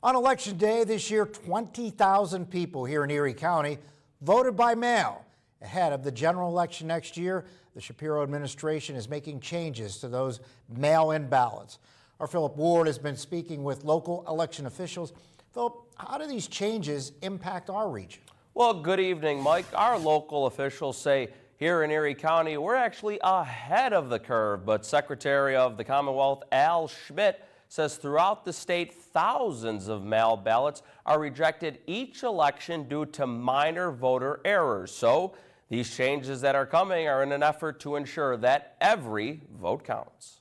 On Election Day this year, 20,000 people here in Erie County voted by mail. Ahead of the general election next year, the Shapiro administration is making changes to those mail-in ballots. Our Philip Ward has been speaking with local election officials. Philip, how do these changes impact our region? Well, good evening, Mike. Our local officials say here in Erie County, we're actually ahead of the curve, but Secretary of the Commonwealth Al Schmidt says throughout the state, thousands of mail ballots are rejected each election due to minor voter errors. So these changes that are coming are in an effort to ensure that every vote counts.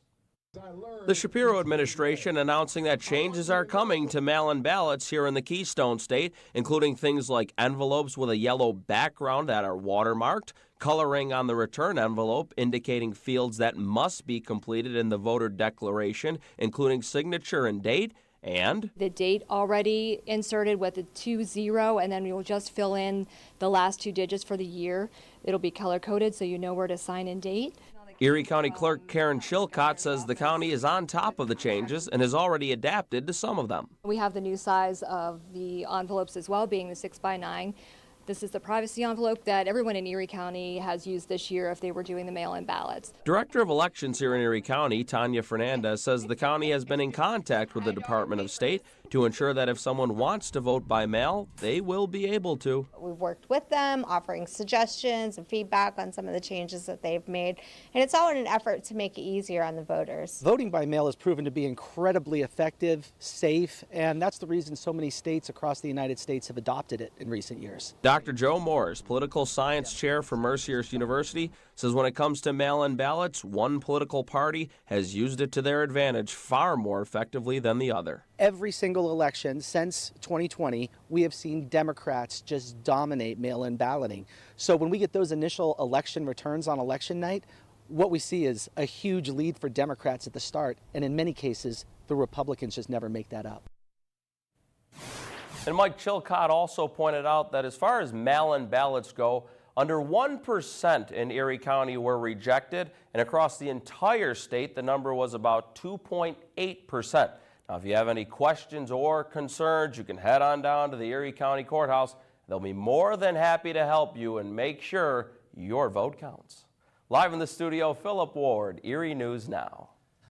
The Shapiro administration announcing that changes are coming to mail-in ballots here in the Keystone State, including things like envelopes with a yellow background that are watermarked, coloring on the return envelope indicating fields that must be completed in the voter declaration, including signature and date, and the date already inserted with a 20, and then we will just fill in the last two digits for the year. It'll be color-coded so you know where to sign and date. Erie County Clerk Karen Chilcott says the county is on top of the changes and has already adapted to some of them. We have the new size of the envelopes as well, being the 6x9. This is the privacy envelope that everyone in Erie County has used this year if they were doing the mail-in ballots. Director of Elections here in Erie County, Tanya Fernandez, says the county has been in contact with the Department of State to ensure that if someone wants to vote by mail, they will be able to. We've worked with them, offering suggestions and feedback on some of the changes that they've made, and it's all in an effort to make it easier on the voters. Voting by mail has proven to be incredibly effective, safe, and that's the reason so many states across the United States have adopted it in recent years. Dr. Joe Morris, political science chair for Mercyhurst University, says when it comes to mail-in ballots, one political party has used it to their advantage far more effectively than the other. Every single election since 2020, we have seen Democrats just dominate mail-in balloting. So when we get those initial election returns on election night, what we see is a huge lead for Democrats at the start, and in many cases, the Republicans just never make that up. And Mike Chilcott also pointed out that as far as mail-in ballots go, under 1% in Erie County were rejected, and across the entire state, the number was about 2.8%. Now, if you have any questions or concerns, you can head on down to the Erie County Courthouse. They'll be more than happy to help you and make sure your vote counts. Live in the studio, Philip Ward, Erie News Now.